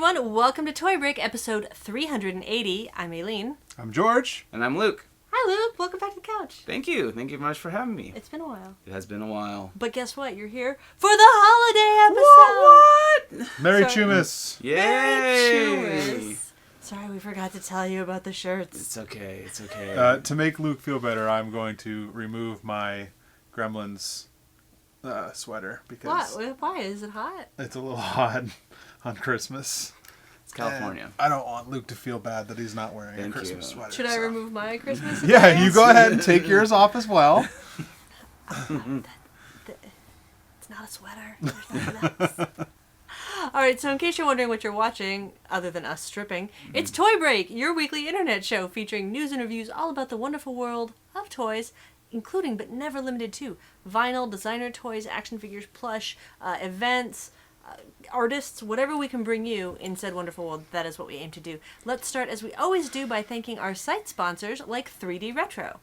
everyone. Welcome to Toy Break, episode 380. I'm Aileen. I'm George. And I'm Luke. Hi, Luke. Welcome back to the couch. Thank you. Thank you very much for having me. It's been a while. It has been a while. But guess what? You're here for the holiday episode. What? Merry Chuehmas. Yay! Merry Chuehmas. Sorry, we forgot to tell you about the shirts. It's okay. It's okay. To make Luke feel better, I'm going to remove my Gremlins sweater because Why? Is it hot? it's a little hot on Christmas. It's California. And I don't want Luke to feel bad that he's not wearing Thank a Christmas you. sweater. Should I remove my Christmas? Yeah, you attires? go ahead and take yours off as well. It's not a sweater. There's nothing else. Alright, so in case you're wondering what you're watching, other than us stripping, it's Toy Break, your weekly internet show featuring news and reviews all about the wonderful world of toys, including but never limited to vinyl, designer toys, action figures, plush, events, artists, whatever we can bring you in said wonderful world, that is what we aim to do. Let's start, as we always do, by thanking our site sponsors like 3D Retro,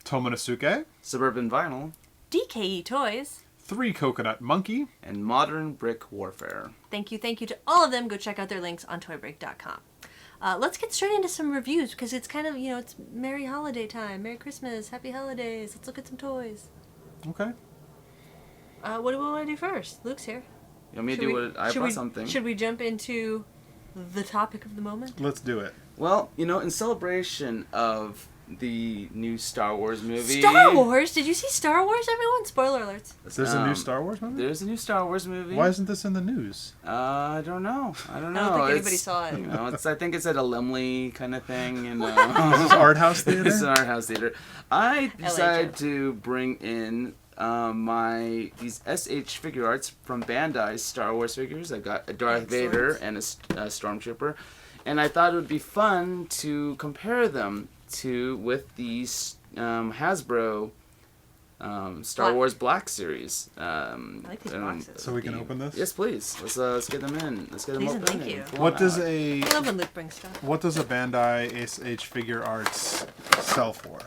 Tomonosuke, Suburban Vinyl, DKE Toys, 3 Coconut Monkey, and Modern Brick Warfare. Thank you to all of them. Go check out their links on toybreak.com. Let's get straight into some reviews because it's kind of, it's Merry Holiday time. Merry Christmas. Happy Holidays. Let's look at some toys. Okay. What do we want to do first? Luke's here. You want me to do what I brought something? Should we jump into the topic of the moment? Let's do it. Well, in celebration of the new Star Wars movie. Star Wars? Did you see Star Wars, everyone? Spoiler alerts. There's a new Star Wars movie? There's a new Star Wars movie. Why isn't this in the news? I don't know. I don't think anybody saw it. I think it's at a Lemley kind of thing. Is this art house theater? It's an art house theater. I decided LHF. to bring in these SH figure arts from Bandai's Star Wars figures. I got a Darth Vader and a Stormtrooper, and I thought it would be fun to compare them with the Hasbro Star Wars Black Series. I like these boxes. So we can open this? Yes, please. Let's get them in. Let's get them Please open. and thank you. What does I love when Luke brings stuff. What does a Bandai SH Figure Arts sell for?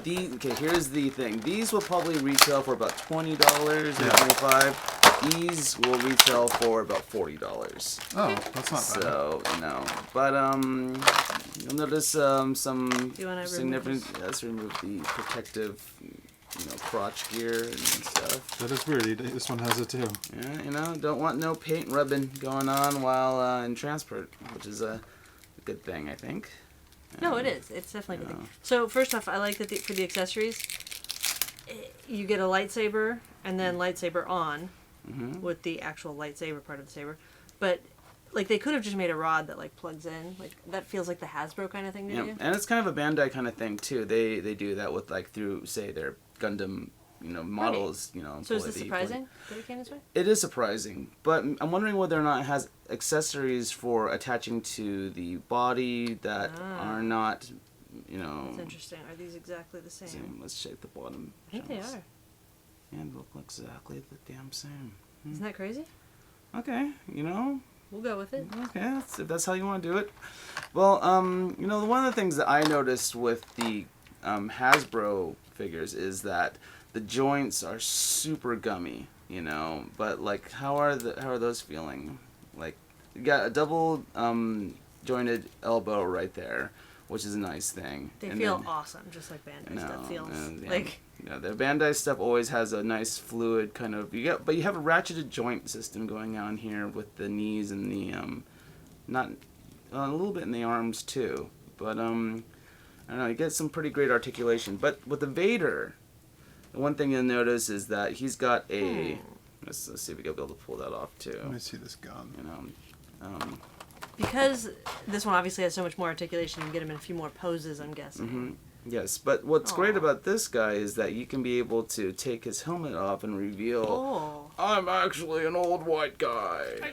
Here's the thing. These will probably retail for about $20 or $25. These will retail for about $40. Oh, that's not bad. So, but you'll notice some significant. Let's remove the protective, crotch gear and stuff. That is weird. This one has it too. Yeah, don't want no paint rubbing going on while in transport, which is a good thing, I think. No, it is. It's definitely a good thing. So first off, I like that for the accessories, you get a lightsaber and then lightsaber on with the actual lightsaber part of the saber. But they could have just made a rod that plugs in. That feels like the Hasbro kind of thing to do. And it's kind of a Bandai kind of thing too. They do that with through say their Gundam models. Right. So is this surprising that it came this way? It is surprising, but I'm wondering whether or not it has accessories for attaching to the body that are not, That's interesting. Are these exactly the same? Let's check the bottom. I think they are. And look exactly the damn same. Isn't that crazy? Okay, We'll go with it. Okay, if that's how you want to do it. Well, one of the things that I noticed with the Hasbro figures is that the joints are super gummy, but how are those feeling? You got a double jointed elbow right there, which is a nice thing. They feel awesome, just like Bandai stuff feels. The Bandai stuff always has a nice fluid kind of. But you have a ratcheted joint system going on here with the knees and the a little bit in the arms too. But I don't know. You get some pretty great articulation. But with the Vader, the one thing you'll notice is that he's got a. Let's see if we can be able to pull that off too. Let me see this gun. Because this one obviously has so much more articulation, you can get him in a few more poses, I'm guessing. Mm-hmm. Yes, but what's great about this guy is that you can be able to take his helmet off and reveal, I'm actually an old white guy.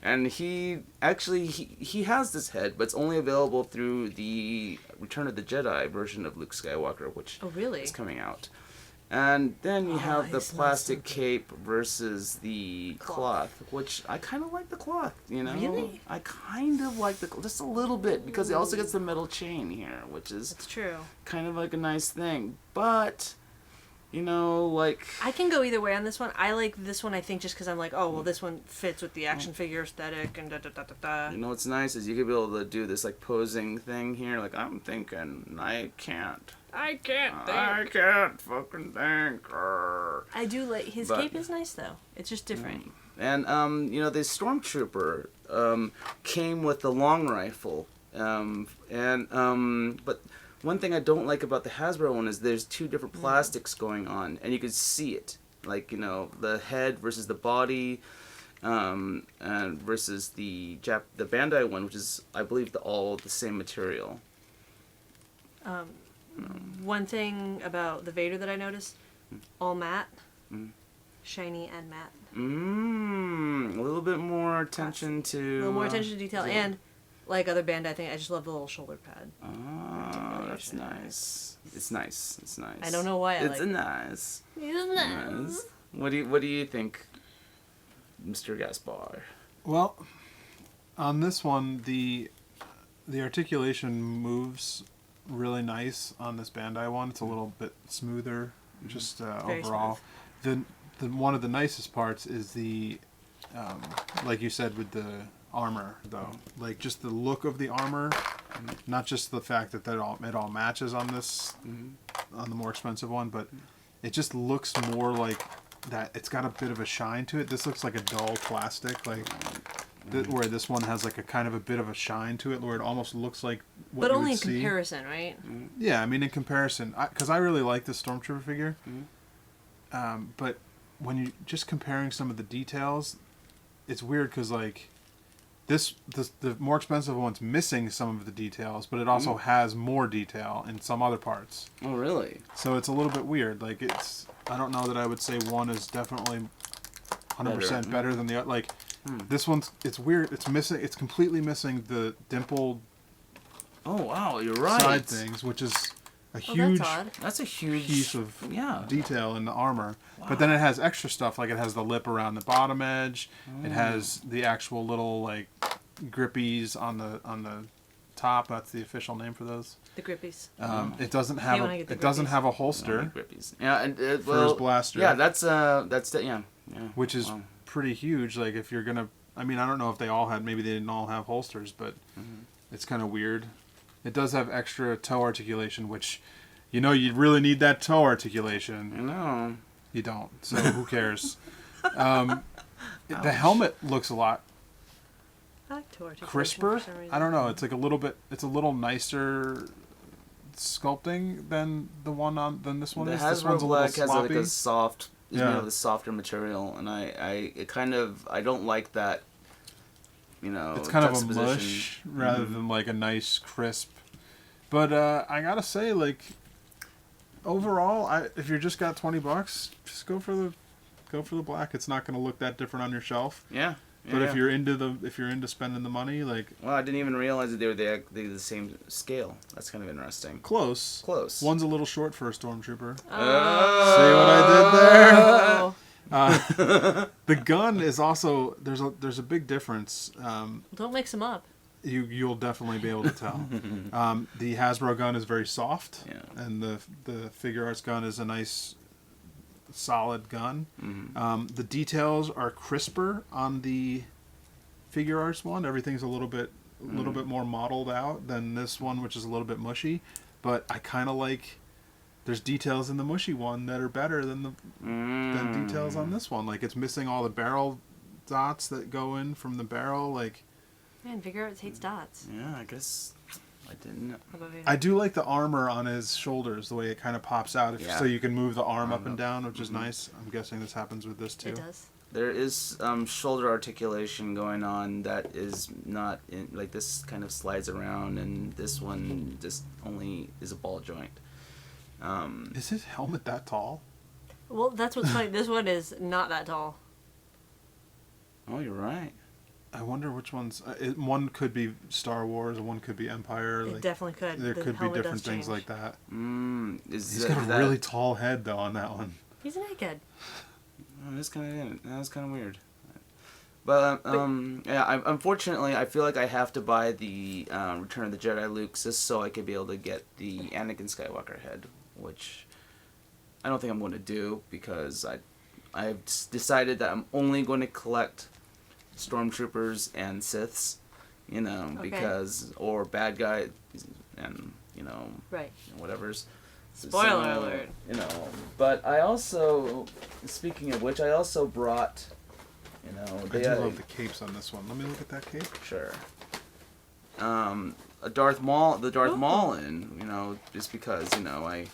And he has this head, but it's only available through the Return of the Jedi version of Luke Skywalker, which is coming out. And then you have the plastic cape versus the cloth, which I kind of like the cloth, Really? I kind of like just a little bit, because it also gets the metal chain here, which is That's true. kind of like a nice thing. But You know, like... I can go either way on this one. I like this one, I think, just because I'm like, oh, well, this one fits with the action figure aesthetic and da-da-da-da-da. You know what's nice is you could be able to do this, like, posing thing here. Like, I'm thinking, I can't fucking think. I do like... His cape is nice, though. It's just different. And, you know, the Stormtrooper came with the long rifle. But... One thing I don't like about the Hasbro one is there's two different plastics going on, and you can see it. Like, you know, the head versus the body, and versus the Bandai one, which is, I believe, all the same material. One thing about the Vader that I noticed, all matte, shiny and matte. A little bit more attention to... A little more attention to detail, and... Like other Bandai thing, I just love the little shoulder pad. Oh, that's nice. It's nice. It's nice. I don't know why I like it. Nice. It's nice. What do you think, Mr. Gaspar? Well, on this one, the articulation moves really nice on this Bandai one. It's a little bit smoother, just overall. Smooth. The one of the nicest parts is the, like you said, with the armor, though. Like, just the look of the armor, not just the fact that it all matches on this, on the more expensive one, but it just looks more like that. It's got a bit of a shine to it. This looks like a dull plastic, like where this one has like a kind of a bit of a shine to it, where it almost looks like what you would see. But only in comparison, right? Yeah, I mean in comparison, because I really like this Stormtrooper figure, but when you just comparing some of the details, it's weird because like the more expensive one's missing some of the details, but it also has more detail in some other parts. Oh, really? So it's a little bit weird. Like, I don't know that I would say one is definitely 100% better than the other. Like, this one's, it's weird. It's completely missing the dimpled Oh, wow, you're right. side things, which is a huge that's a huge piece of detail in the armor. Wow. But then it has extra stuff, like it has the lip around the bottom edge. It has the actual little like grippies on the top. That's the official name for those. The grippies. It doesn't have a holster. Grippies. Yeah, and for his blaster. Yeah, that's yeah. Which is pretty huge. Like if you're gonna, I mean, I don't know if they all had. Maybe they didn't all have holsters, but it's kind of weird. It does have extra toe articulation, which, you know, you really need that toe articulation. I know. You don't, so who cares? The helmet looks a lot I like toe articulation crisper. for some reason. I don't know. It's like a little nicer sculpting than than this one is. The This one's Hasbro a Black little has like sloppy. a soft, made of the softer material, and I don't like that. You know, it's kind of a mush rather than like a nice crisp. But I gotta say, like, overall, if you just got $20, just go for the black. It's not gonna look that different on your shelf. Yeah. But if you're into spending the money, like, well, I didn't even realize that they were the same scale. That's kind of interesting. Close. One's a little short for a Stormtrooper. Oh. See what I did there? The gun is also there's a big difference. Don't mix them up. You'll definitely be able to tell. The Hasbro gun is very soft, and the Figure Arts gun is a nice, solid gun. The details are crisper on the Figure Arts one. Everything's a little bit more modeled out than this one, which is a little bit mushy. But I kind of like. There's details in the mushy one that are better than than details on this one. Like, it's missing all the barrel dots that go in from the barrel. Like, man, Figure Arts hates dots. Yeah, I guess I didn't. I do like the armor on his shoulders, the way it kind of pops out, so you can move the arm up and down, which is nice. I'm guessing this happens with this too. It does. There is shoulder articulation going on that is not in, like, this kind of slides around, and this one just only is a ball joint. Is his helmet that tall? Well, that's what's funny. This one is not that tall. Oh, you're right. I wonder which one's... one could be Star Wars, and one could be Empire. It definitely could. There could be different things like that. He's got a really tall head, though, on that one. He's an egghead. Oh, that's kind of weird. But unfortunately, I feel like I have to buy the Return of the Jedi Luke just so I could be able to get the Anakin Skywalker head, which I don't think I'm going to do, because I've decided that I'm only going to collect stormtroopers and Siths, you know, Okay. because, or bad guys, and, you know, Right. whatever's. Spoiler alert. You know, but I also, speaking of which, I also brought, you know, I do love the capes on this one. Let me look at that cape. Sure. A Darth Maul, the Darth Ooh. Maulin, you know, just because, you know, it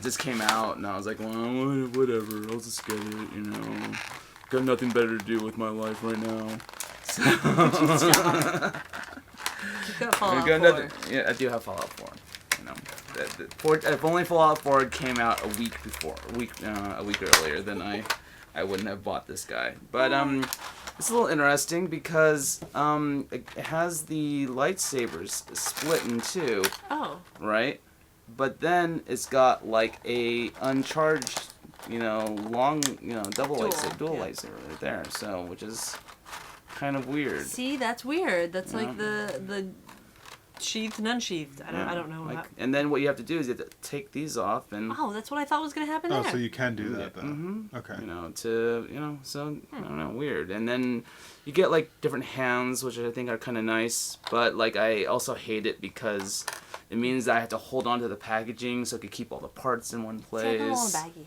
just came out, and I was like, well, whatever, I'll just get it, you know. Got nothing better to do with my life right now. So. You've got Fallout 4. Yeah, I do have Fallout 4. You know, if only Fallout 4 came out a week earlier, then I wouldn't have bought this guy. But it's a little interesting because it has the lightsabers split in two. Oh. Right, but then it's got like a uncharged, you know, double lightsaber right there. So, which is kind of weird. See, that's weird. That's like the sheathed and unsheathed. I don't know. Like, and then what you have to do is you have to take these off and. Oh, that's what I thought was gonna happen Oh, there. so you can do that then. Mm-hmm. Okay. You know, so I don't know, weird. And then you get like different hands, which I think are kind of nice. But like I also hate it because it means that I have to hold on to the packaging so I could keep all the parts in one place. It's like a little baggie.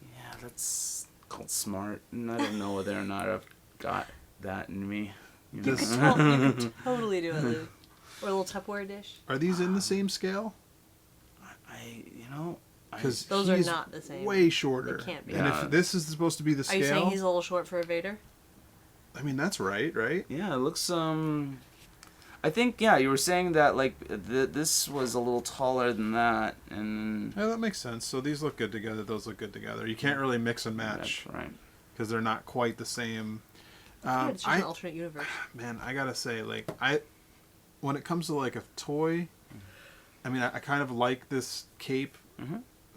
Yeah, that's called smart, and I don't know whether or not I've got that in me. You know? You could totally do it, Luke. Or a little Tupperware dish. Are these in the same scale? Because those are not the same. Way shorter. They can't be. And if this is supposed to be the Are scale, you saying he's a little short for a Vader? I mean, that's right? Yeah, it looks I think you were saying that like this was a little taller than that, and Yeah, that makes sense. So these look good together. Those look good together. You can't really mix and match. That's right. Because they're not quite the same. Yeah, it's just an alternate universe. Man, I gotta say, like when it comes to like a toy, I mean, I kind of like this cape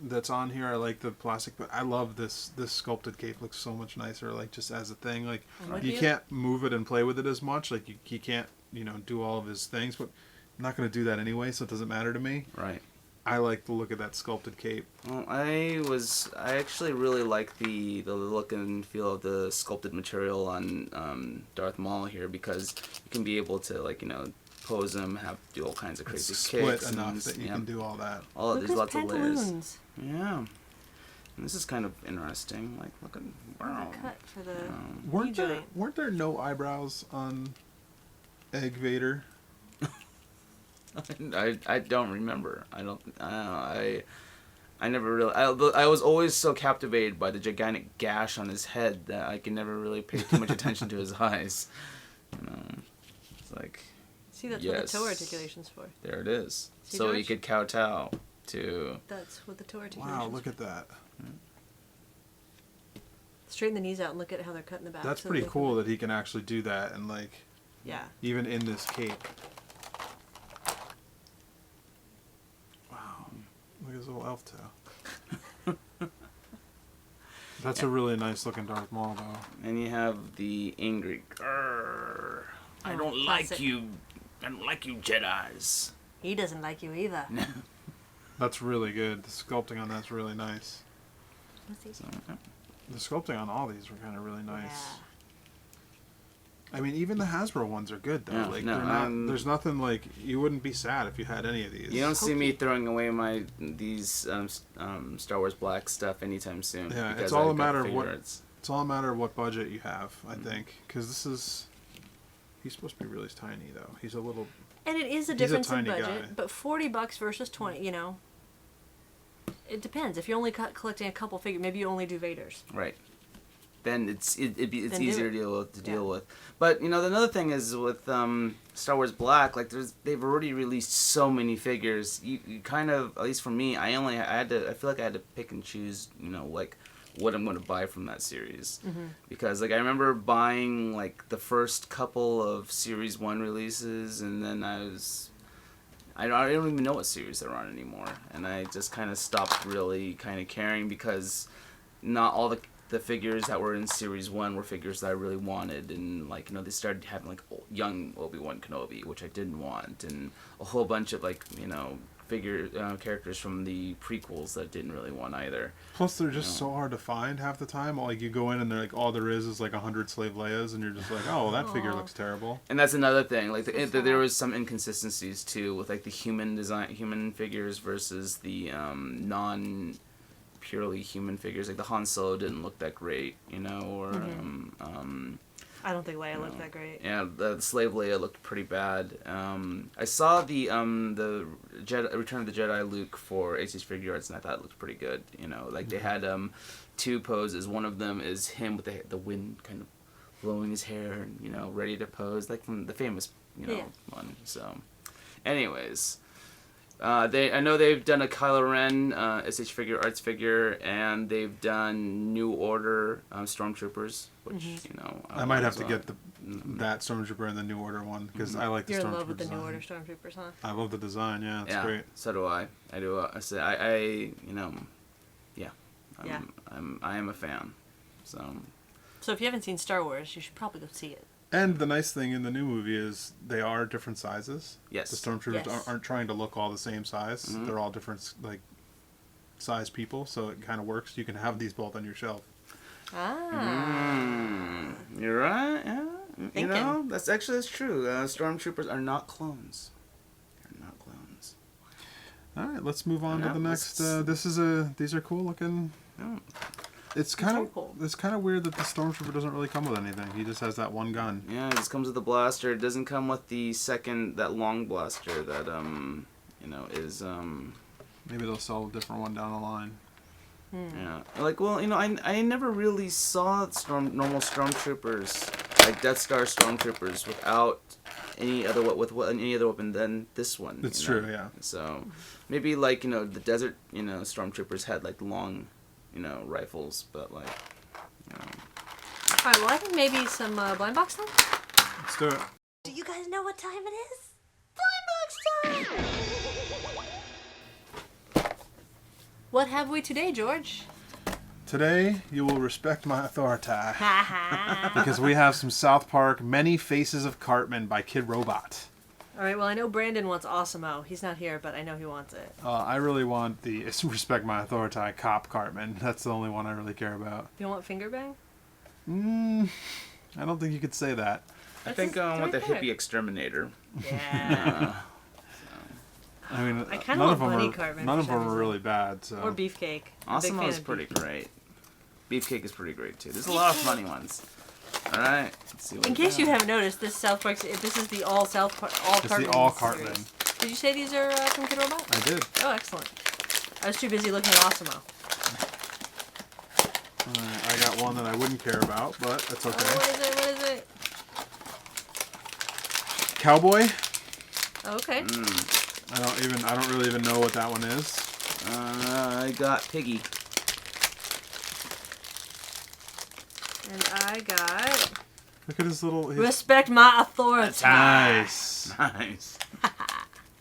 that's on here. I like the plastic, but I love this sculpted cape. Looks so much nicer, like just as a thing. Like you can't move it and play with it as much. Like you can't, you know, do all of his things. But I'm not gonna do that anyway, so it doesn't matter to me. Right. I like the look of that sculpted cape. Well, I actually really like the look and feel of the sculpted material on Darth Maul here, because you can be able to, like, you know, pose him, do all kinds of crazy It's kicks. split enough that you can do all that. There's lots of layers. Pantaloons. Yeah. And this is kind of interesting. Like, look at wow. Cut for the Weren't there no eyebrows on Egg Vader? I don't remember. I never really. I was always so captivated by the gigantic gash on his head that I could never really pay too much attention to his eyes. You know, it's like. See, that's what the toe articulation's for. There it is. See, so George? you could kowtow to. That's what the toe articulation's Wow, look for. at that. Straighten the knees out and look at how they're cut in the back. That's so pretty they cool can- that he can actually do that, and like, Yeah. even in this cape. Wow, look at his little elf tail. That's a really nice looking Darth Maul, though. And you have the angry. Grrr, I Oh, don't classic. like you. I don't like you, Jedis. He doesn't like you either. That's really good. The sculpting on that's really nice. Let's see. So, The sculpting on all these were kind of really nice. Yeah. I mean, even the Hasbro ones are good though. Yeah, like, no, they're not, there's nothing like you wouldn't be sad if you had any of these. You don't see me throwing away these Star Wars Black stuff anytime soon. Yeah, because it's all a I've got matter of what. favorites. It's all a matter of what budget you have, I think, because this is. He's supposed to be really tiny though. He's a little. And it is a He's a difference in tiny budget, guy. but $40 versus 20, you know. It depends. If you're only collecting a couple figures, maybe you only do Vaders. Right. Then it's Then do easier it. to deal with. But you know, another thing is with Star Wars Black, like they've already released so many figures. You kind of, at least for me, I feel like I had to pick and choose, you know, like what I'm going to buy from that series. Because like I remember buying like the first couple of Series 1 releases, and then I don't even know what series they're on anymore, and I just kind of stopped really kind of caring, because not all the figures that were in Series 1 were figures that I really wanted, and like, you know, they started having like young Obi-Wan Kenobi, which I didn't want, and a whole bunch of like, you know, characters from the prequels that didn't really want either. Plus, they're just so hard to find half the time. Like, you go in and they're like, all there is like 100 Slave Leias, and you're just like, oh, well, that figure looks terrible. And that's another thing. Like, there was some inconsistencies too with like the human figures versus the purely human figures. Like the Han Solo didn't look that great, or I don't think Leia looked that great. Yeah, the Slave Leia looked pretty bad. I saw the Jedi, Return of the Jedi Luke for AC's Figure Arts, and I thought it looked pretty good. Like they had two poses. One of them is him with the wind kind of blowing his hair, and ready to pose, like from the famous one. So, anyways. I know they've done a Kylo Ren SH Figure Arts figure, and they've done New Order Stormtroopers, which I might have to get that Stormtrooper and the New Order one because I like the Stormtrooper. You're in love with the design. New Order Stormtroopers, huh? I love the design. Yeah, it's great. So do I. I do. I am a fan. So if you haven't seen Star Wars, you should probably go see it. And the nice thing in the new movie is they are different sizes. Yes. The Stormtroopers aren't trying to look all the same size. Mm-hmm. They're all different, like, size people, so it kind of works. You can have these both on your shelf. You're right. Yeah. That's true. Stormtroopers are not clones. They're not clones. All right, let's move on to the next. These are cool looking. Oh. It's kind of weird that the Stormtrooper doesn't really come with anything. He just has that one gun. Yeah, it just comes with the blaster. It doesn't come with that long blaster that is Maybe they'll sell a different one down the line. Yeah, like I never really saw normal Stormtroopers, like Death Star Stormtroopers, without any other weapon than this one. It's true, yeah. So maybe like the desert Stormtroopers had like long rifles, but like, Alright, well, I think maybe some blind box time? Let's do it. Do you guys know what time it is? Blind box time! What have we today, George? Today, you will respect my authority. Because we have some South Park Many Faces of Cartman by Kid Robot. Alright, well, I know Brandon wants Awesome-O. He's not here, but I know he wants it. I really want the Respect My Authority Cop Cartman. That's the only one I really care about. You don't want Finger Bang? I don't think you could say that. I think I want the Hippie Exterminator. Yeah. I mean, I kind of want Bunny Cartman. None of them are really bad. So. Or Beefcake. Awesome-O is pretty great. Beefcake is pretty great, too. There's a lot of funny ones. All right. Let's see what in case you haven't noticed, this South Park, this is the all Cartman. It's the all Cartman. Did you say these are from Kid Robot? I did. Oh, excellent. I was too busy looking at Awesome-O. I got one that I wouldn't care about, but that's okay. Oh, what is it? Cowboy. Oh, okay. I don't really even know what that one is. I got Piggy. And I got... Look at his little... Respect my authority. Nice. Nice.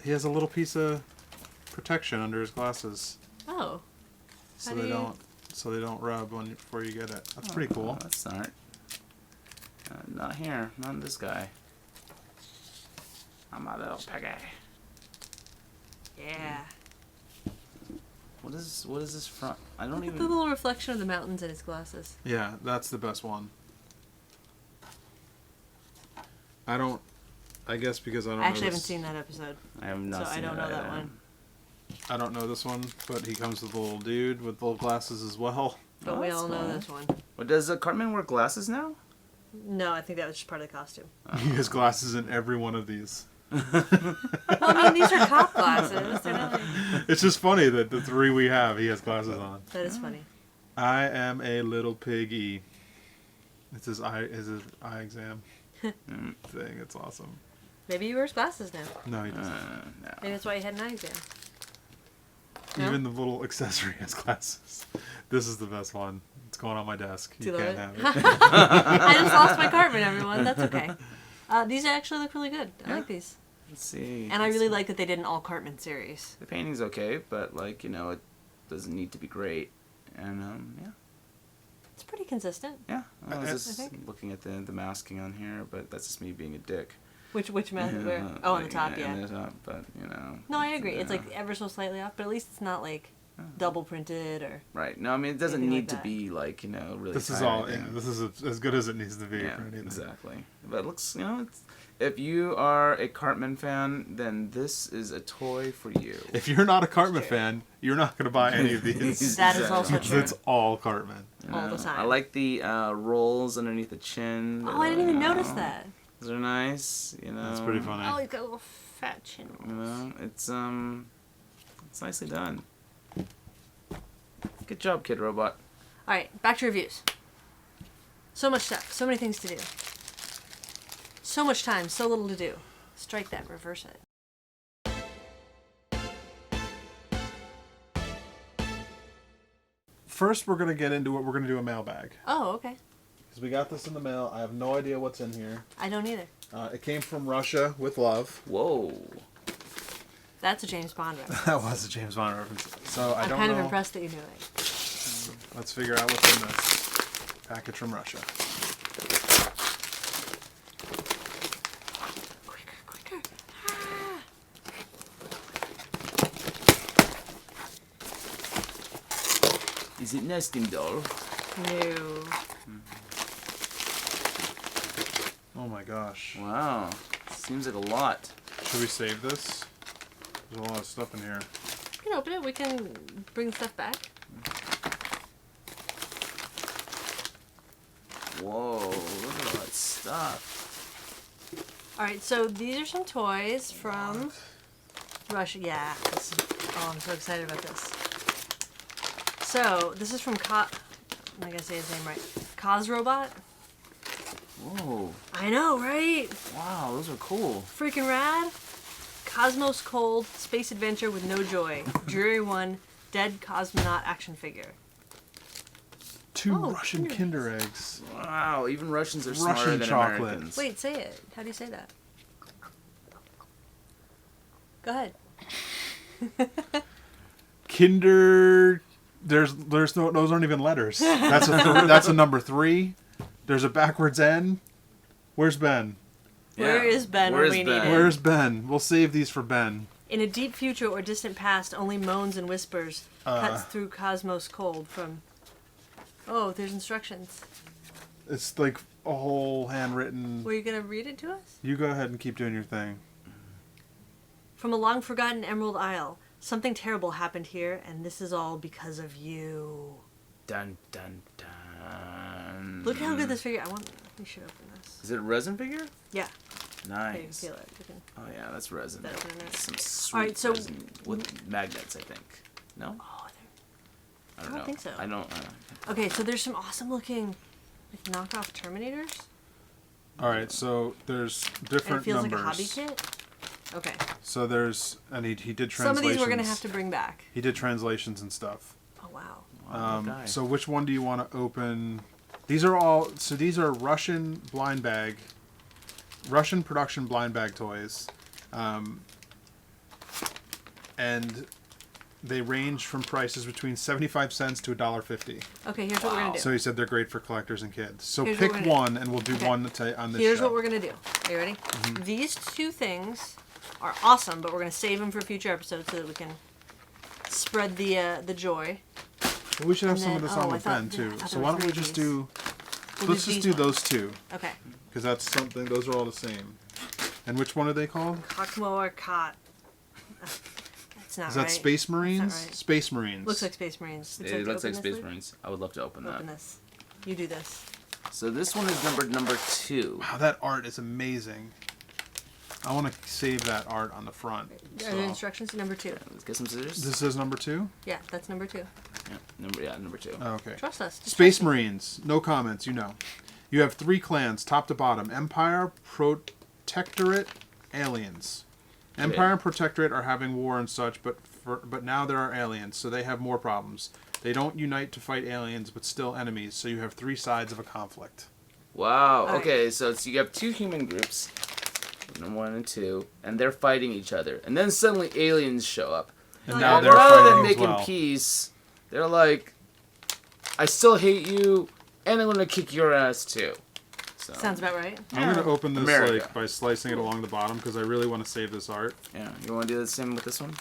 He has a little piece of protection under his glasses. Oh. So they don't rub before you get it. That's pretty cool. That's smart. Not here. Not this guy. I'm a little Piggy. Yeah. What is this from? I don't Look even... at the little reflection of the mountains in his glasses. Yeah, that's the best one. I guess because I don't know. I actually haven't seen that episode. I have not seen I don't know that one. I don't know this one, but he comes with a little dude with little glasses as well. But we all know this one. Well, does Cartman wear glasses now? No, I think that was just part of the costume. He has glasses in every one of these. Well, I mean, these are cop glasses. They're not like... It's just funny that the three we have, he has glasses on. That is funny. I am a little piggy. It's his eye exam thing. It's awesome. Maybe he wears glasses now. No, he doesn't. No. Maybe that's why he had an eye exam. Even the little accessory has glasses. This is the best one. It's going on my desk. You can't have it. I just lost my Cartman, everyone. That's okay. These actually look really good. I like these. Let's see. And I really like that they did an all Cartman series. The painting's okay, but like it doesn't need to be great. And yeah. It's pretty consistent. Yeah. I was just looking at the masking on here, but that's just me being a dick. Which mouth? Where? Oh, on the top, yeah. On the top, but you know. No, I agree. It's like ever so slightly off, but at least it's not like double printed or. Right. No, I mean it doesn't anything need like to be like really. This is tight or all. anything. Yeah, this is as good as it needs to be. Yeah, for anything. exactly. But it looks, it's, if you are a Cartman fan, then this is a toy for you. If you're not a Cartman fan, you're not going to buy any of these. That is also Because true. it's all Cartman. All the time. I like the rolls underneath the chin. Oh, I didn't even notice that. Those are nice. That's pretty funny. Oh, he's got a little fat chin. It's nicely done. Good job, Kid Robot. All right, back to reviews. So much stuff. So many things to do. So much time. So little to do. Strike that. Reverse it. First, we're going to get into what we're going to do a mailbag. Oh, okay. Because we got this in the mail. I have no idea what's in here. I don't either. It came from Russia with love. Whoa. That's a James Bond reference. That was a James Bond reference. So I I'm don't kind know. of impressed that you knew it. Let's figure out what's in this package from Russia. Quicker. Ah. Is it nesting doll? No. Oh my gosh. Wow. Seems like a lot. Should we save this? There's a lot of stuff in here. We can open it. We can bring stuff back. Whoa, look at all that stuff. All right, so these are some toys from Russia. Yeah. I'm so excited about this. So this is from I gotta say his name right. Kosrobot. Whoa. I know, right? Wow, those are cool. Freaking rad. Cosmos Cold Space Adventure with No Joy. Dreary One Dead Cosmonaut action figure. Two Oh, Russian Kinder eggs. Wow, even Russians are smarter Russian than chocolate. Americans. Wait, say it. How do you say that? Go ahead. Kinder. There's no. Those aren't even letters. That's that's a number 3. There's a backwards N. Where's Ben? Where is Ben when we need him? Where's Ben? We'll save these for Ben. In a deep future or distant past, only moans and whispers cuts through Cosmos Cold from... Oh, there's instructions. It's like a whole handwritten... Were you going to read it to us? You go ahead and keep doing your thing. From a long-forgotten Emerald Isle, something terrible happened here, and this is all because of you. Dun, dun, dun. Look how good this figure... We should open this. Is it a resin figure? Yeah. Nice. There, you can feel it. You can... Oh yeah, that's resin. That open in there. Some sweet Alright, so... resin with magnets, I think. No? Oh, I don't don't know. think so. I don't. okay, so there's some awesome-looking knockoff Terminators. All right, so there's different And it feels numbers. like a hobby kit. Okay. So there's, and he did translations. Some of these we're going to have to bring back. He did translations and stuff. Oh, wow. Wow, So which one do you want to open? These are all, so these are Russian production blind bag toys. And they range from prices between 75 cents to $1.50. Okay, here's what we're going to do. So he said they're great for collectors and kids. So Here's pick what we're gonna one and we'll do one on this Here's show. what we're going to do. Are you ready? These two things are awesome, but we're going to save them for future episodes so that we can spread the joy. Well, we should have and some of then- this oh, on I with thought- Ben too. I thought So there why were don't we 3 of just these. do? We'll Let's do just these do ones. those two Okay. because that's something. Those are all the same. And which one are they called? Cockmo or Cot. That's not Is that right. Space Marines? right. Space Marines. Looks like Space Marines. Would you It to looks like open Space this, Luke? Marines. I would love to open that. Open this. You do this. So this one is numbered number 2. Wow, that art is amazing. I want to save that art on the front. Are So. there instructions? Number 2. Let's get some scissors. This is number 2? Yeah, that's number 2. Yeah, number 2. Oh, okay. Trust us. Just Space trust me. Marines. No comments, you know. You have 3 clans, top to bottom. Empire, Protectorate, Aliens. Empire and Protectorate are having war and such, but now there are aliens, so they have more problems. They don't unite to fight aliens, but still enemies, so you have 3 sides of a conflict. Wow. All right. Okay, so you have 2 human groups, number 1 and 2, and they're fighting each other. And then suddenly aliens show up. And Oh, now yeah. they're Rather fighting than as making well. peace, they're like, I still hate you, and I'm going to kick your ass too. So. Sounds about right. I'm going to open this America. by slicing it along the bottom because I really want to save this art. Yeah, you want to do the same with this one?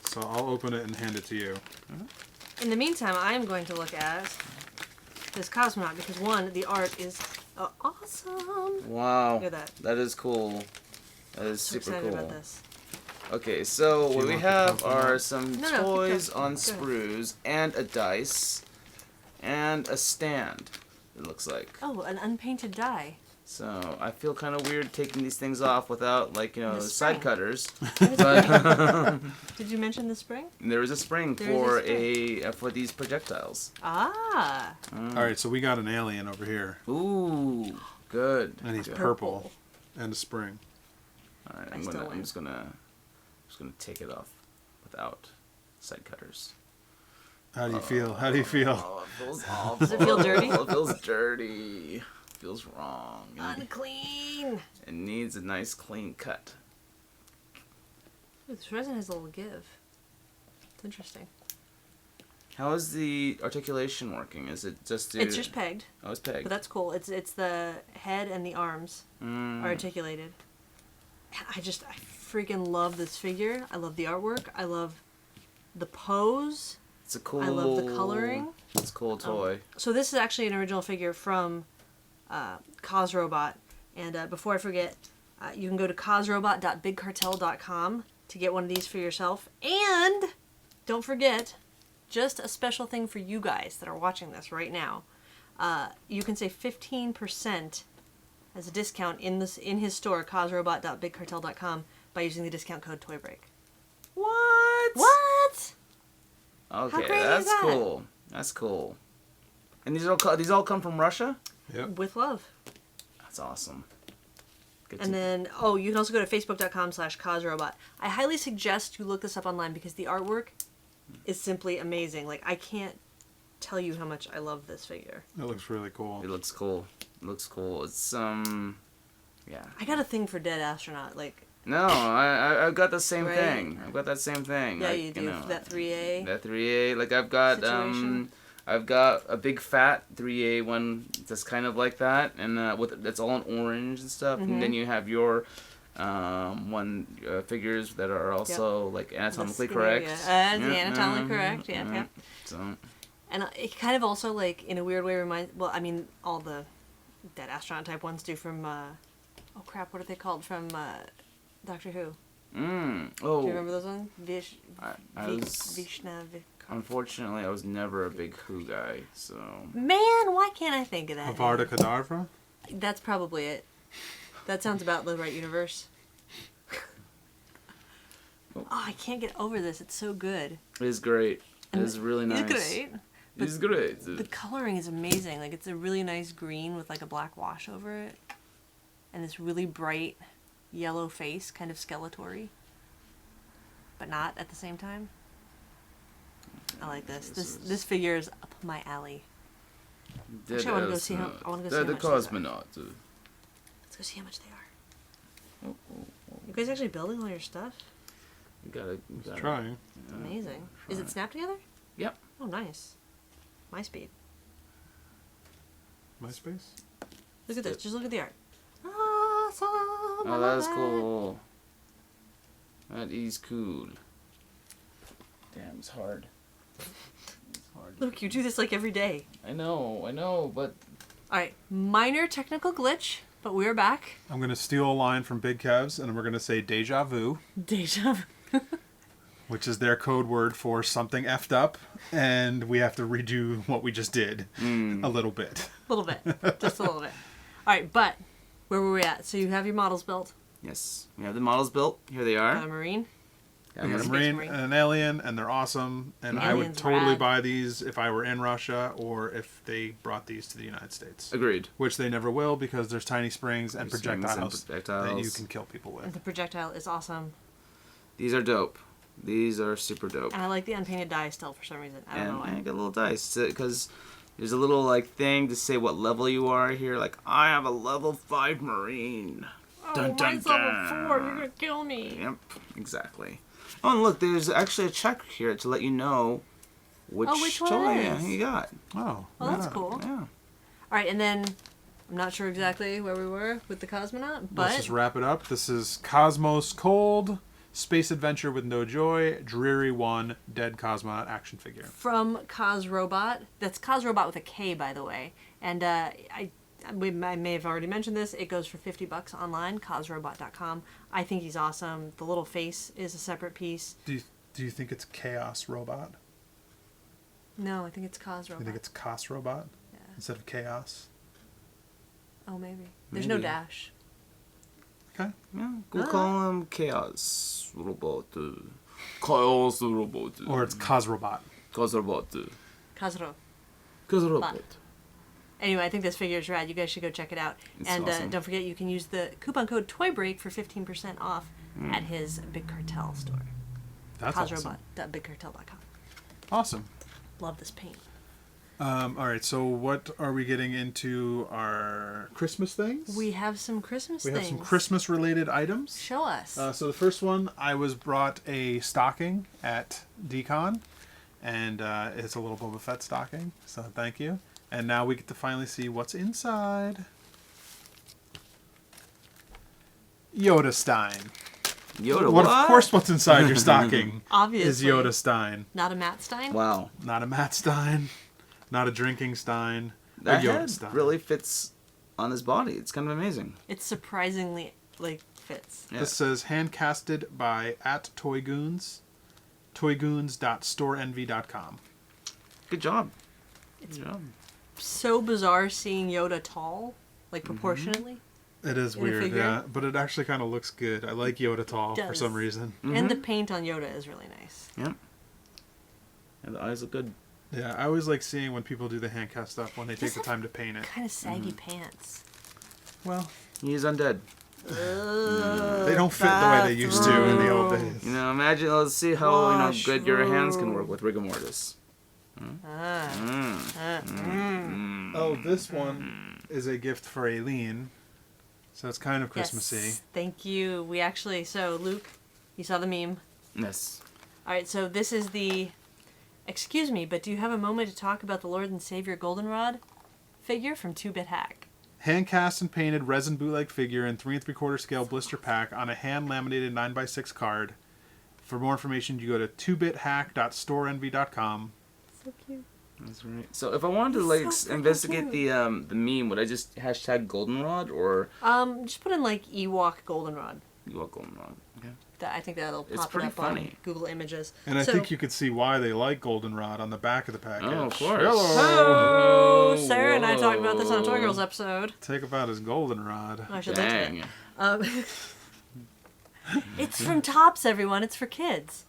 So I'll open it and hand it to you. In the meantime, I'm going to look at this Cosmonaut because one, the art is awesome. Wow. Look at that. That is cool. That is So super excited cool. about this. Okay, so what we want the have Cosmonaut? are some No, keep toys going. on Go ahead. sprues and a dice and a stand, it looks like. Oh, an unpainted die. So I feel kind of weird taking these things off without, like, you know, The side spring. cutters. There's But Did you mention the spring? there is a spring There is for for these projectiles. Ah. All right, so we got an alien over here, Ooh, good. and he's Good. purple, and a spring. All right, I still I'm win. just gonna take it off without side cutters. How do you feel? How do you feel? Oh, it feels awful. Does it feel dirty? It feels dirty. Feels wrong. Unclean. It needs a nice clean cut. Ooh, this resin has a little give. It's interesting. How is the articulation working? Is it just It's just pegged, Oh, it's pegged. but that's cool. It's the head and the arms Mm. are articulated. And I freaking love this figure. I love the artwork. I love the pose. It's a cool. I love the coloring. It's a cool toy. So this is actually an original figure from Kosrobot. And before I forget, you can go to kosrobot.bigcartel.com to get one of these for yourself. And don't forget, just a special thing for you guys that are watching this right now. You can save 15% as a discount in his store, kosrobot.bigcartel.com, by using the discount code TOYBREAK. What? What? Okay, crazy is that's that? cool. That's cool. And these all come from Russia? Yep. With love. That's awesome. Good And then, you can also go to facebook.com/Kosrobot. I highly suggest you look this up online because the artwork is simply amazing. Like, I can't tell you how much I love this figure. It looks really cool. It looks cool. It looks cool. It's yeah. I got a thing for dead astronaut. Like, No, I've got the same Right? thing. I've got that same thing. yeah, Like, you do. know, That 3A. That 3A. Like I've got Situation. I've got a big fat 3A one that's kind of like that, and that's all in orange and stuff. And then you have your figures that are also like anatomically The correct. skinny, anatomically correct. Yeah, yeah. So And it kind of also, like, in a weird way reminds... Well, I mean, all the dead astronaut type ones do from... oh, crap, what are they called? From Doctor Who. oh, Do you remember those ones? I was Vishna... unfortunately I was never a big Who guy, so Man, why can't I think of that? Avada name? Kedavra? That's probably it. That sounds about the right universe. Oh, I can't get over this. It's so good. it is great. It And is really nice. It's great. It's great. The coloring is amazing. Like, it's a really nice green with, like, a black wash over it. And this really bright yellow face, kind of Skeletor-y. But not at the same time. I like this. This figure is up my alley. Actually, I want to go see how. I want to go see how The much they are. cosmonaut. Let's go see how much they are. You guys actually building all your stuff? You gotta Trying. Amazing. Is it snapped together? Yep. Oh, nice. My speed. MySpace? Look at this. Just look at the art. Awesome. I Oh, love that's that. cool. That is cool. Damn, it's hard. It's hard. Look, you do this like every day. I know, but All right, minor technical glitch, but we're back. I'm going to steal a line from Big Kev's, and we're going to say deja vu, Deja vu. which is their code word for something effed up, and we have to redo what we just did a little bit. A little bit. Just a little bit. All right, but where were we at? So you have your models built. yes, we have the models built. Here they are. Got a Marine. Got We got a Space Marine Marine. and an alien, and they're awesome. And I would Alien's totally rad. buy these if I were in Russia or if they brought these to the United States. Agreed. Which they never will because there's tiny springs and Springs and projectiles that projectiles. you can kill people with. And the projectile is awesome. These are dope. These are super dope. And I like the unpainted die still for some reason. I don't know And I why. got a little dice because there's a little like thing to say what level you are here. Like I have a level 5 Marine. Oh, Dun, dun, mine's level dun. 4. You're going to kill me. Yep, exactly. Oh, and look, there's actually a check here to let you know which Oh, which one toy it is. you got. Oh, Well, that's yeah. cool. Yeah. All right, and then I'm not sure exactly where we were with the cosmonaut, but let's just wrap it up. This is Cosmos Cold, Space Adventure with No Joy, Dreary 1, Dead Cosmonaut action figure. from Kosrobot. That's Kosrobot with a K, by the way. And I may have already mentioned this. It goes for $50 online, kosrobot.com. I think he's awesome. The little face is a separate piece. Do you think it's Chaos Robot? No, I think it's Kosrobot. You think it's Kosrobot instead of Chaos? Oh, maybe. There's no dash. Okay. Yeah, we'll call him Chaos Robot. Chaos Robot. Or it's Kosrobot. Kosrobot. Kosro. Kosrobot. Anyway, I think this figure is rad. You guys should go check it out. It's and awesome. Don't forget, you can use the coupon code TOYBREAK for 15% off at his Big Cartel store. That's awesome. Kosrobot.bigcartel.com. Awesome. Love this paint. All right, so what are we getting into our Christmas things? We have some Christmas We things. have some Christmas-related items. Show us. So the first one, I was brought a stocking at Decon, and it's a little Boba Fett stocking, so thank you. And now we get to finally see what's inside. Yoda Stein. Yoda, What? what? Of course, what's inside your stocking Obviously. is Yoda Stein. Not a Matt Stein? Wow. Not a Matt Stein, not a drinking Stein, That a Yoda head Stein. really fits on his body. It's kind of amazing. It surprisingly, fits. Yeah. This says handcasted by @Toygoons, toygoons.storeenvy.com. Good job. It's Good job. so bizarre seeing Yoda tall, proportionately. It is In a weird, figure? yeah, but it actually kind of looks good. I like Yoda tall for Does. some reason. And the paint on Yoda is really nice. Yeah. And the eyes look good. Yeah, I always like seeing when people do the hand cast stuff when they take the time to paint it. Kind of saggy pants. Well, He's undead. they don't fit the way they used to in the old days. You know, imagine. Let's see how Wash good your hands can work room. with rigor mortis. Oh, this one is a gift for Aileen, so it's kind of Christmassy. Yes, thank you. We actually, Luke, you saw the meme. Yes. All right, so this is the, excuse me, but do you have a moment to talk about the Lord and Savior Goldenrod figure from 2-Bit Hack? Hand cast and painted resin bootleg figure in 3 3/4 scale blister pack on a hand laminated 9x6 card. For more information, you go to 2bithhack.storeenvy.com. So cute. That's right. So if I wanted to so freaking investigate cute. the meme, would I just hashtag goldenrod or Just put in Ewok Goldenrod. you want goldenrod? Okay. I think that'll It's pop it pretty up funny. on Google Images. And I So- think you could see why they like goldenrod on the back of the package. Oh, of course. Hello. Oh, Sarah and I talked about this on a Toy Whoa. Girls episode. Take about his goldenrod. I should mention it. Dang. It's from Topps, everyone. It's for kids.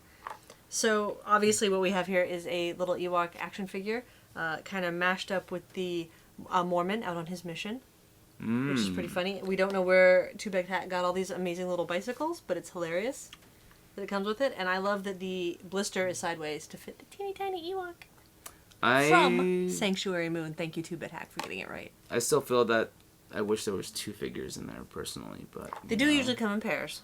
So, obviously, what we have here is a little Ewok action figure, kind of mashed up with the Mormon out on his mission, which is pretty funny. We don't know where 2-Bit Hat got all these amazing little bicycles, but it's hilarious that it comes with it. And I love that the blister is sideways to fit the teeny tiny Ewok from Sanctuary Moon. Thank you, 2-Bit Hack, for getting it right. I still feel that I wish there was 2 figures in there personally, but They do usually come in pairs.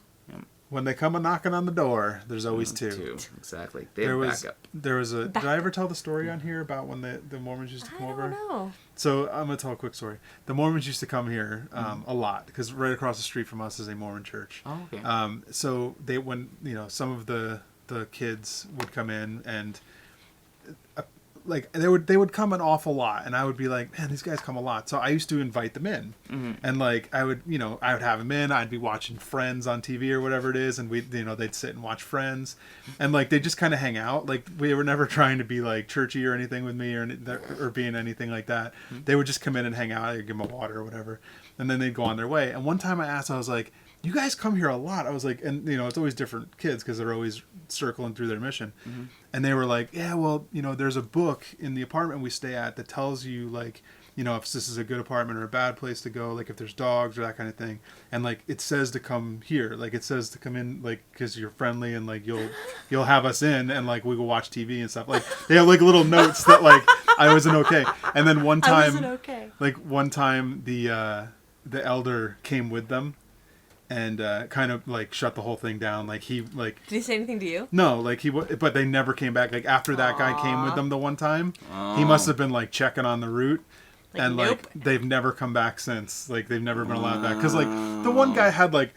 When they come a knocking on the door, there's always two. 2, exactly. They have backup. There was a. Did I ever tell the story on here about when the Mormons used to come I over? don't know. So I'm gonna tell a quick story. The Mormons used to come here a lot because right across the street from us is a Mormon church. Oh, okay. So when some of the kids would come in and they would come an awful lot, and I would be like, man, these guys come a lot. So I used to invite them in, and I would have them in. I'd be watching Friends on TV or whatever it is, and they'd sit and watch Friends, and they just kind of hang out. We were never trying to be churchy or anything with me or being anything like that. They would just come in and hang out. I'd give them a water or whatever, and then they'd go on their way. And one time I asked, I was like, you guys come here a lot. I was like, and it's always different kids because they're always circling through their mission. And they were like, yeah, well, there's a book in the apartment we stay at that tells you if this is a good apartment or a bad place to go, if there's dogs or that kind of thing. And it says to come here, it says to come in, because you're friendly and you'll have us in and we will watch TV and stuff. They have little notes that I wasn't okay. And then one time, the elder came with them and kind of shut the whole thing down. Did he say anything to you? No, but they never came back. After that guy came with them the one time, he must have been checking on the route, and nope. like they've never come back since. Like they've never been allowed back because like the one guy had like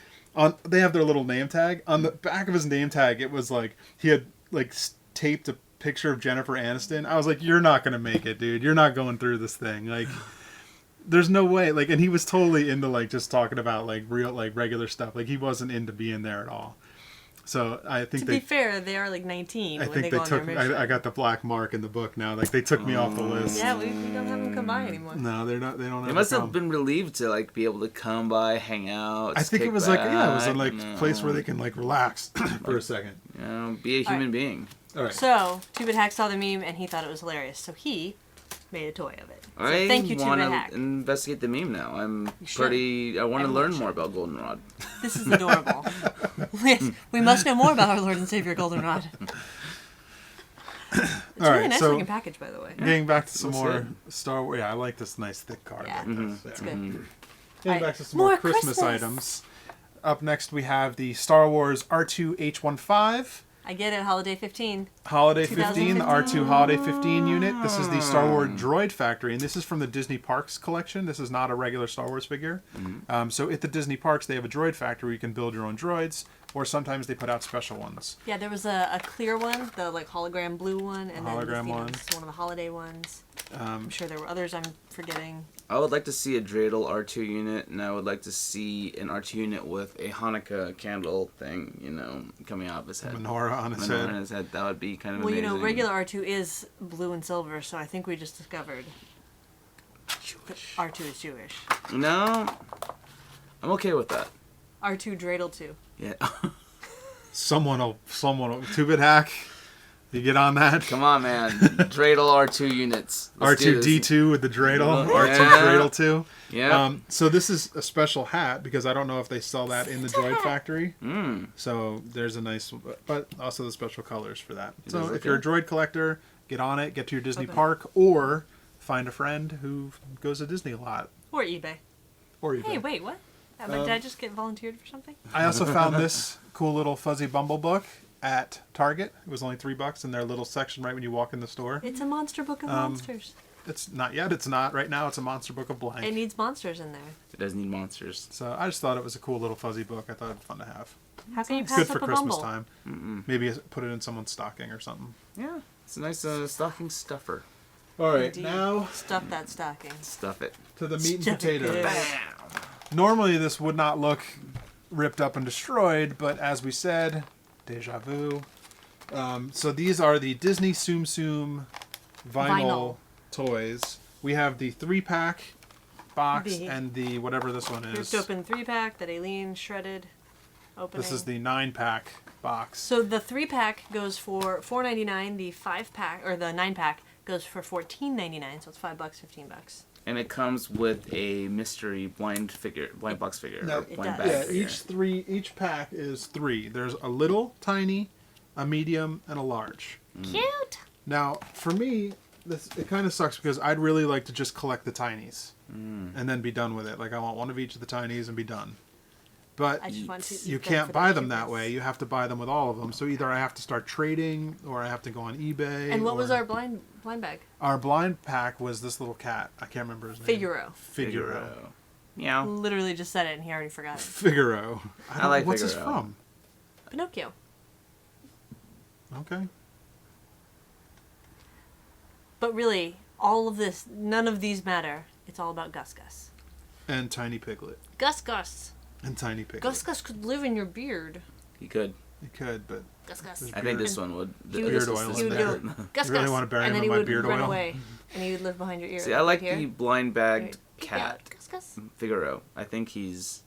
they have their little name tag on the back of his name tag. It was like he had like taped a picture of Jennifer Aniston. I was like, you're not gonna make it, dude. You're not going through this thing. Like, there's no way. Like, and he was totally into like just talking about like real like regular stuff. Like he wasn't into being there at all. So I think to be fair, they are like 19 I when think they they go on took. their mission. I got the black mark in the book now. Like they took me off the list. Yeah, we don't have them come by anymore. No, they're not. They don't. They must have been relieved to like be able to come by, hang out. I think it was back, like it was a like place where they can like relax for a second. You know, be a human being. All right. So, Two-Bit Hack saw the meme and he thought it was hilarious, so he made a toy of it. So I thank you, want Two-Bit Hack. to investigate the meme now. I want to Everyone learn should. more about Goldenrod. This is adorable. Yes, we must know more about our Lord and Savior Goldenrod. It's All really right, nice so- looking package, by the way. Getting back to some Looks more good. Star Wars. Yeah, I like this nice thick card. Yeah, like this. it's Yeah. good. Getting Alright, back to some more more Christmas Christmas. items. Up next, we have the Star Wars R2H15 I get it, Holiday 15. Holiday 15, the 2015. R2 Holiday 15 unit. This is the Star Wars Droid Factory, and this is from the Disney Parks collection. This is not a regular Star Wars figure. So at the Disney Parks, they have a droid factory where you can build your own droids, or sometimes they put out special ones. Yeah, there was a clear one, the like hologram blue one, and Hologram then one. this is one of the holiday ones. I'm sure there were others I'm forgetting. I would like to see a dreidel R2 unit, and I would like to see an R2 unit with a Hanukkah candle thing, you know, coming out of his head. Menorah on his Menorah head. on his head. That would be kind of Well, amazing. you know, regular R2 is blue and silver, so I think we just discovered that R2 is Jewish. No, I'm okay with that. R2 dreidel 2. Yeah. Someone will, 2-bit hack. You get on that. Come on, man. Dreidel R2 units. Let's do this. R2D2 with the dreidel. Yeah. R2 dreidel 2. Yeah. So this is a special hat because I don't know if they sell that in the Droid Factory. So there's a nice, but also the special colors for that. It So does if look you're a good. droid collector, get on it. Get to your Disney Okay. park, or find a friend who goes to Disney a lot, Or eBay. or you. Hey, wait, what? Did I just get volunteered for something? I also found this cool little fuzzy Bumble book at Target. It was only $3 in their little section right when you walk in the store. It's a monster book of monsters. It's not yet. It's not right now. It's a monster book of blank. It needs monsters in there. It does need monsters. So I just thought it was a cool little fuzzy book. I thought it'd be fun to have. How can you It's pass good up for a Christmas Bumble? time. Maybe put it in someone's stocking or something. Yeah. It's a nice stocking stuffer. All right, Indeed. now Stuff that stocking. Stuff it. to the meat and Stuff it potatoes. good. Normally this would not look ripped up and destroyed, but as we said, deja vu. So these are the Disney Tsum Tsum vinyl toys. We have the 3-pack box The- and the whatever this one is. Ripped open 3-pack that Aileen shredded. Opening. This is the 9-pack box. So the 3-pack goes for $4.99. The 5-pack or the 9-pack goes for $14.99. So it's $5, $15. And it comes with a mystery blind box figure. No, or it blind does. bag Yeah, figure. each pack is 3. There's a little, tiny, a medium, and a large. Cute. Now, for me, it kind of sucks because I'd really like to just collect the tinies and then be done with it. Like I want one of each of the tinies and be done. But I just want to eat you them can't for buy their them that cuteness. way. You have to buy them with all of them. So either I have to start trading or I have to go on eBay. And what was or- our blind bag? Our blind pack was this little cat. I can't remember his name. Figaro. Figaro. Meow. Literally just said it and he already forgot it. Figaro. I like What's this Figaro. from? Pinocchio. Okay. But really, all of this, none of these matter. It's all about Gus Gus. And Tiny Piglet. Gus Gus. And Tiny Piglet. Gus Gus could live in your beard. He could. You could, but Gus Gus. There's I think this one would. He would, Beard oil he in would there. go, Gus You really Gus, wanna bury and him then in he my would beard run oil? away, and he would live behind your ear. See, I like here. the blind bagged Right. cat Gus Gus. Figaro. I think he's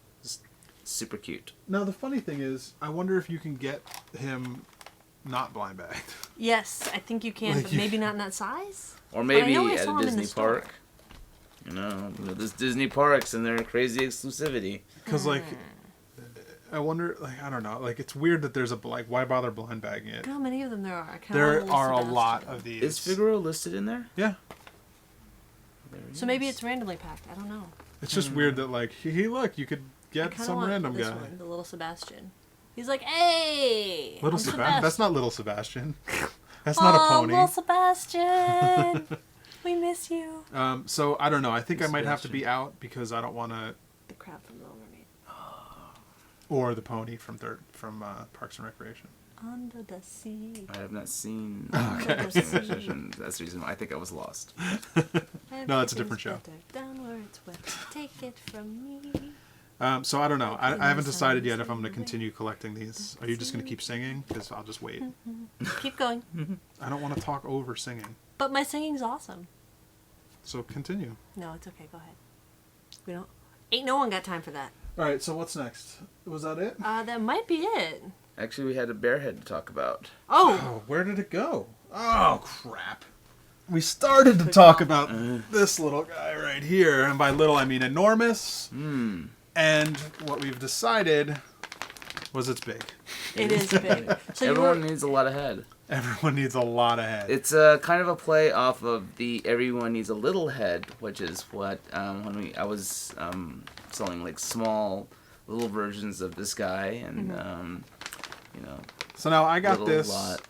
super cute. now the funny thing is, I wonder if you can get him not blind bagged. Yes, I think you can, Like but you- maybe not in that size. Or I maybe know I at saw a him in the Disney store. park. You know, there's Disney parks and their crazy exclusivity. Because like, I wonder, like I don't know, like it's weird that there's why bother blind bagging it? Look how many of them there are. I kinda There want a are a Sebastian. lot of these. Is Figaro listed in there? Yeah, There he So maybe is. it's randomly packed. I don't know. it's just weird that like, hey look, you could I get kind of some want random this guy. one, the little Sebastian. He's like, hey, Little I'm Sebastian. That's not little Sebastian. That's not a Oh, pony. little Sebastian. We miss you. So I don't know. I think I might have to Sebastian. be out because I don't want to. The crab from Little Mermaid. Or the pony from Parks and Recreation. Under the sea. I have not seen. Okay. That's the reason why I think I was lost. No, that's a different show. Down where it's wet. Take it from me. So I don't know. I haven't decided yet if I'm going to continue collecting these. Are you just going to keep singing? Because I'll just wait. Keep going. I don't want to talk over singing. But my singing's awesome. So continue. No, it's okay. Go ahead. We don't. Ain't no one got time for that. All right. So what's next? Was that it? That might be it. Actually, we had a bear head to talk about. Oh. Oh, where did it go? Oh, crap. We started to talk about this little guy right here. And by little, I mean enormous. And what we've decided was it's big. It is big. So Everyone needs a lot of head. Everyone needs a lot of head. It's kind of a play off of the "Everyone Needs a Little Head," which is what when I was selling like small little versions of this guy, and you know. So now I got little this lot.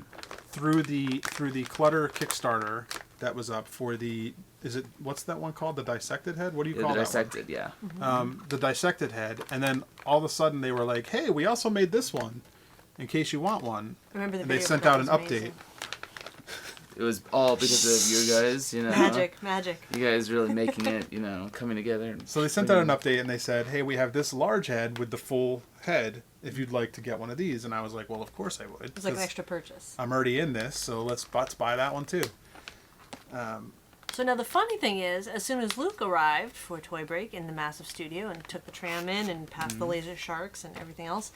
through the Clutter Kickstarter that was up for the. Is it what's that one called? The dissected head? What do you call The that dissected, yeah. one? The dissected head, and then all of a sudden they were like, "Hey, we also made this one, in case you want one." Remember the And they video sent for that out an was update. amazing. It was all because of you guys, you know. Magic. You guys really making it, you know, coming together. So they sent out an update and they said, "Hey, we have this large head with the full head. If you'd like to get one of these," and I was like, "Well, of course I would. It was like an 'cause extra purchase. I'm already in this, so let's buy that one too." So now the funny thing is, as soon as Luke arrived for Toy Break in the massive studio and took the tram in and passed the laser sharks and everything else,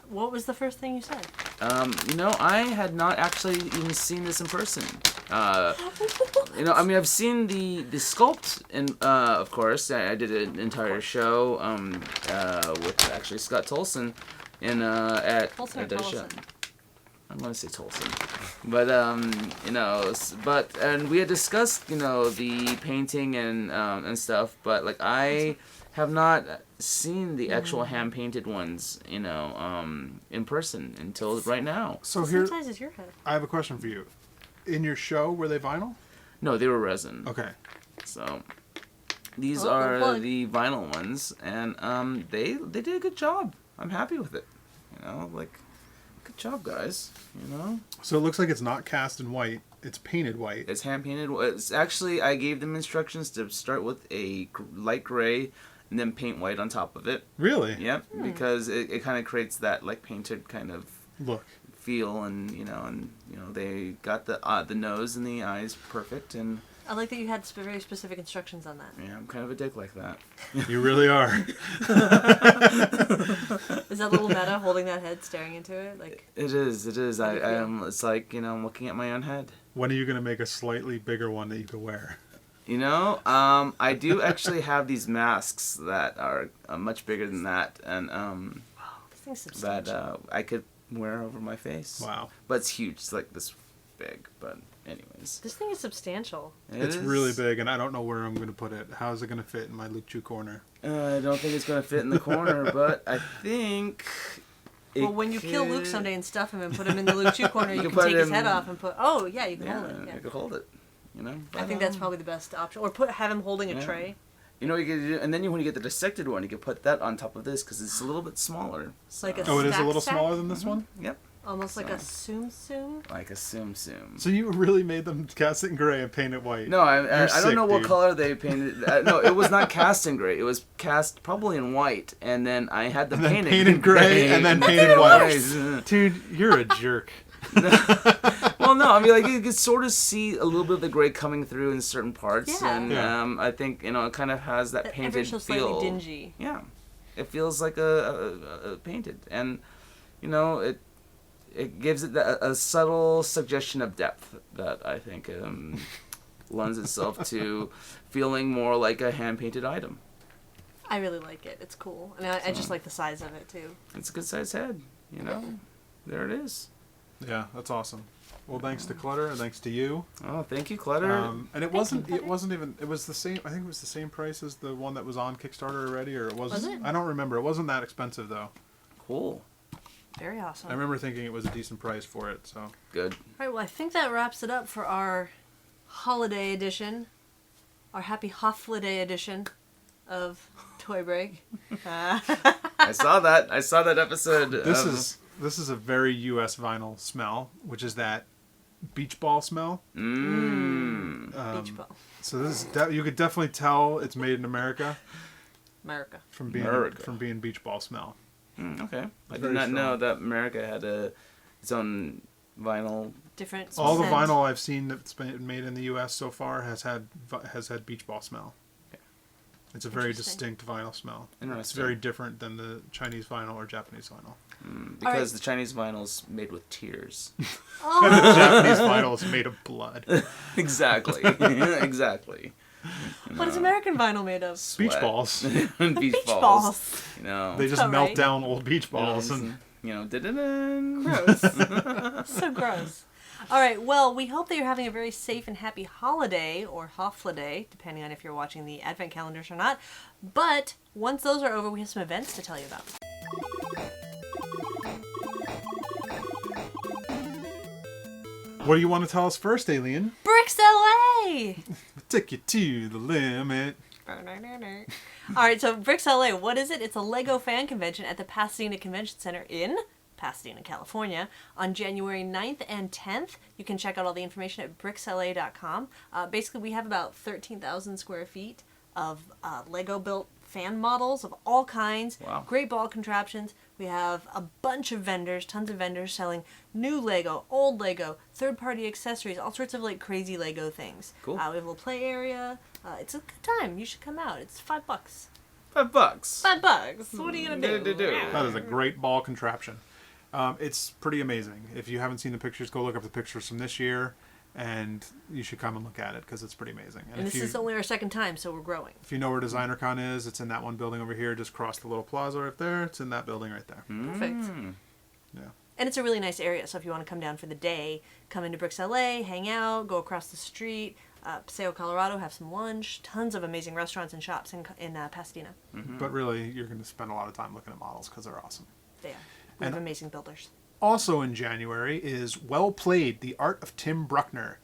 what was the first thing you said? I had not actually even seen this in person. I've seen the sculpt, and of course, I did an entire show with actually Scott Tolson at Tolson or at the show. Tolson? I'm gonna say Tolson, but and we had discussed the painting and stuff, but like I have not seen the actual hand painted ones in person until right now. So What here, size is your head? I have a question for you. In your show, were they vinyl? No, they were resin. Okay. So these Oh, are plug. the vinyl ones, and they did a good job. I'm happy with it. Good job, guys. So it looks like it's not cast in white. It's painted white. It's hand painted. It's actually, I gave them instructions to start with a light gray and then paint white on top of it. Really? Yep, because it kind of creates that like painted kind of Look. feel, and they got the nose and the eyes perfect, and I like that you had very specific instructions on that. yeah, I'm kind of a dick like that. You really are. Is that little meta holding that head, staring into it? Like It is. How do you feel? It's like I'm looking at my own head. When are you going to make a slightly bigger one that you could wear? I do actually have these masks that are much bigger than that, and this thing's substantial. that I could wear over my face. Wow. But it's huge. It's like this big. But anyways, This thing is substantial. It's really big, and I don't know where I'm going to put it. How is it going to fit in my Luke Chu corner? I don't think it's gonna fit in the corner, but I think. Well, when you kill Luke someday and stuff him and put him in the Luke Chu corner, you You can can take put his him- head off and put. Oh yeah, you can Yeah, hold it. Yeah. I could hold it. I think that's probably the best option. Or have him holding a Yeah. tray. You know what you could do, and then when you get the dissected one, you could put that on top of this because it's a little bit smaller. Like a Oh, it is a Stack little stack? smaller than this one? Yep, Almost like a Tsum Tsum. like a Tsum Tsum. So you really made them cast it in gray and paint it white? No, I You're don't sick, know what dude. color they painted. No, it was not cast in gray. It was cast probably in white, and then I had them And then painted painted in gray, and then painted white. Dude, you're a jerk. Well, no, I mean, like, you could sort of see a little bit of the gray coming through in certain parts, Yeah. and Yeah. I think it kind of has that Ever painted so feel. slightly dingy. Yeah, it feels like a painted, and it gives it a subtle suggestion of depth that I think lends itself to feeling more like a hand painted item. I really like it. It's cool. I mean, I just like the size of it too. It's a good sized head, There it is. Yeah, that's awesome. Well, thanks to Clutter, and thanks to you. Oh, thank you, Clutter. And it you, wasn't Clutter. even, it was the same, I think it was the same price as the one that was on Kickstarter already, or it wasn't. Was it? I don't remember. It wasn't that expensive, though. Cool. Very awesome. I remember thinking it was a decent price for it, so. Good. All right, well, I think that wraps it up for our holiday edition, our happy holiday edition of Toy Break. I saw that episode. This is a very U.S. vinyl smell, which is that beach ball smell. Beach ball. So this is you could definitely tell it's made in America. America. From being beach ball smell. Okay, I did not know that America had its own vinyl. Different. All the vinyl I've seen that's been made in the U.S. so far has had beach ball smell. Okay. It's a very distinct vinyl smell. It's very different than the Chinese vinyl or Japanese vinyl. Because the Chinese vinyl's made with tears. And the Japanese vinyl is made of blood. Exactly. Exactly. What is American vinyl made of? Sweat. Beach balls. Beach balls. You know, they just melt down old beach balls and gross. So gross. All right, well, we hope that you're having a very safe and happy holiday, or holiday, depending on if you're watching the advent calendars or not. But once those are over, we have some events to tell you about. What do you want to tell us first, Alien? Bricks LA! Take you to the limit. All right, so Bricks LA, what is it? It's a Lego fan convention at the Pasadena Convention Center in Pasadena, California, on January 9th and 10th. You can check out all the information at bricksla.com. Basically, we have about 13,000 square feet of Lego-built fan models of all kinds. Wow. Great ball contraptions. We have a bunch of vendors, tons of vendors selling new Lego, old Lego, third-party accessories, all sorts of like crazy Lego things. Cool. We have a little play area. It's a good time. You should come out. It's $5. $5. $5. What are you gonna do? That is a great ball contraption. It's pretty amazing. If you haven't seen the pictures, go look up the pictures from this year, and you should come and look at it because it's pretty amazing. And this is only our second time, so we're growing. If you know where DesignerCon is, it's in that one building over here. Just cross the little plaza right there. It's in that building right there. Perfect. Yeah. And it's a really nice area, so if you want to come down for the day, come into Bricks LA, hang out, go across the street, Paseo, Colorado, have some lunch. Tons of amazing restaurants and shops in Pasadena. But really, you're going to spend a lot of time looking at models because they're awesome. They are. We have amazing builders. Also in January is Well Played, The Art of Tim Bruckner.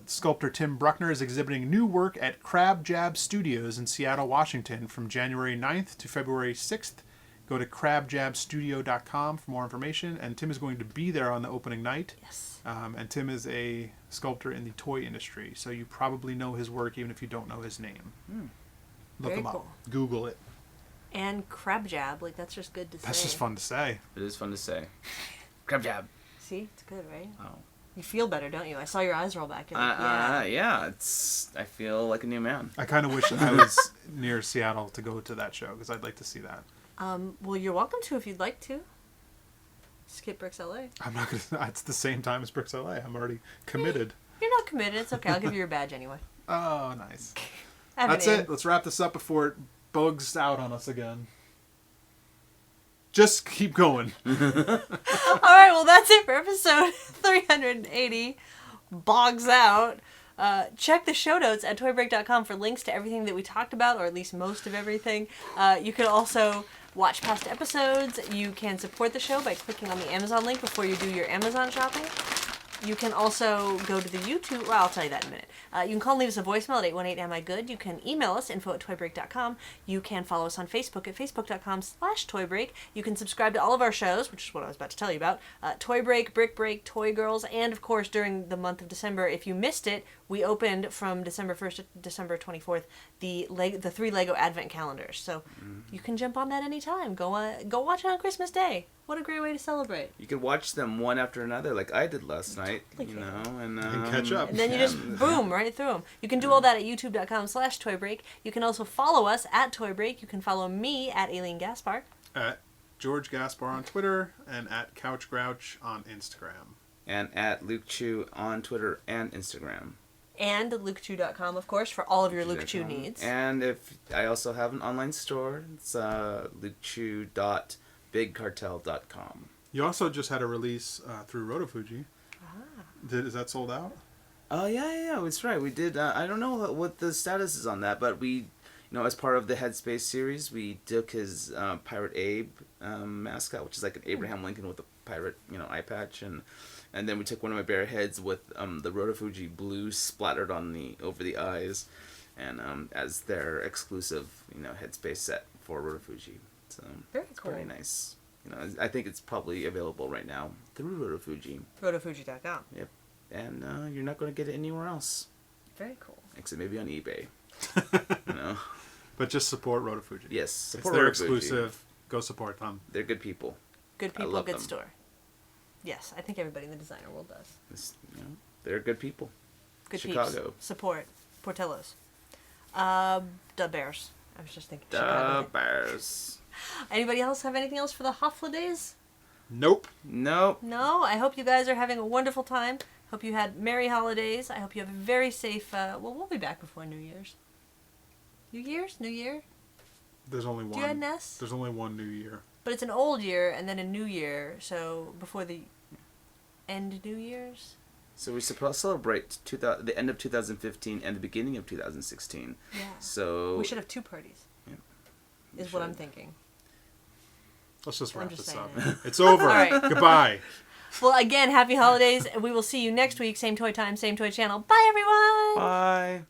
Sculptor Tim Bruckner is exhibiting new work at Crab Jab Studios in Seattle, Washington from January 9th to February 6th. Go to crabjabstudio.com for more information. And Tim is going to be there on the opening night. Yes. And Tim is a sculptor in the toy industry, so you probably know his work even if you don't know his name. Look Very him cool. up. Google it. And Crab Jab, like that's just good to say. That's just fun to say. It is fun to say. Crab jab. See, it's good, right? Oh. You feel better, don't you? I saw your eyes roll back. You're like, yeah. Yeah. I feel like a new man. I kind of wish I was near Seattle to go to that show because I'd like to see that. Well, you're welcome to if you'd like to. Skip Bricks LA. I'm not gonna. It's the same time as Bricks LA. I'm already committed. You're not committed. It's okay. I'll give you your badge anyway. Oh, nice. That's it. Let's wrap this up before it bugs out on us again. Just keep going. All right, well, that's it for episode 380. Bogs out. Check the show notes at toybreak.com for links to everything that we talked about, or at least most of everything. You can also watch past episodes. You can support the show by clicking on the Amazon link before you do your Amazon shopping. You can also go to the YouTube. Well, I'll tell you that in a minute. You can call and leave us a voicemail at 818-AM-I-GOOD. You can email us, info@toybreak.com. You can follow us on Facebook at facebook.com/toybreak. You can subscribe to all of our shows, which is what I was about to tell you about. Toy Break, Brick Break, Toy Girls, and of course during the month of December, if you missed it, we opened from December 1st to December 24th the 3 Lego Advent calendars. So you can jump on that anytime. Go watch it on Christmas Day. What a great way to celebrate. You could watch them one after another like I did last night, and catch up. And then you just boom right through them. You can do all that at youtube.com/toybreak. You can also follow us at Toybreak. You can follow me at Alien Gaspar. At George Gaspar on Twitter and at Couch Grouch on Instagram. And at Luke Chew on Twitter and Instagram. And lukechew.com, of course, for all of your Luke Chew needs. And if I also have an online store, it's lukechew.bigcartel.com. You also just had a release through Rotofuji. Is that sold out? Oh, yeah, that's right. We did. I don't know what the status is on that, but we, as part of the Headspace series, we took his Pirate Abe mascot, which is like an Abraham Lincoln with a pirate, eye patch, and And then we took one of my bear heads with the Rotofuji blue splattered on over the eyes, and as their exclusive, headspace set for Rotofuji. So Very it's cool. pretty nice. I think it's probably available right now through Rotofuji. Rotofuji.com. Yep. And you're not going to get it anywhere else. Very cool. Except maybe on eBay. But just support Rotofuji. Yes, Support support their Rotofuji. exclusive. Go support them. They're good people. Good I people, love good them. store. Yes, I think everybody in the designer world does. They're good people. Good Chicago. peeps. Support. Portillo's. The Bears. I was just thinking The Chicago. Bears. Anybody else have anything else for the holidays? Nope. Nope. No? I hope you guys are having a wonderful time. Hope you had merry holidays. I hope you have a very safe... we'll be back before New Year's. New Year's? New Year? There's only one. Do you have Ness? There's only one New Year. But it's an old year and then a new year, so before the end New Year's? So we celebrate the end of 2015 and the beginning of 2016. Yeah. So We should have 2 parties. Yeah, is what I'm thinking. Let's just I'm wrap just this saying up. it. It's over. All right. Goodbye. Well, again, happy holidays, and we will see you next week. Same toy time, same toy channel. Bye, everyone! Bye.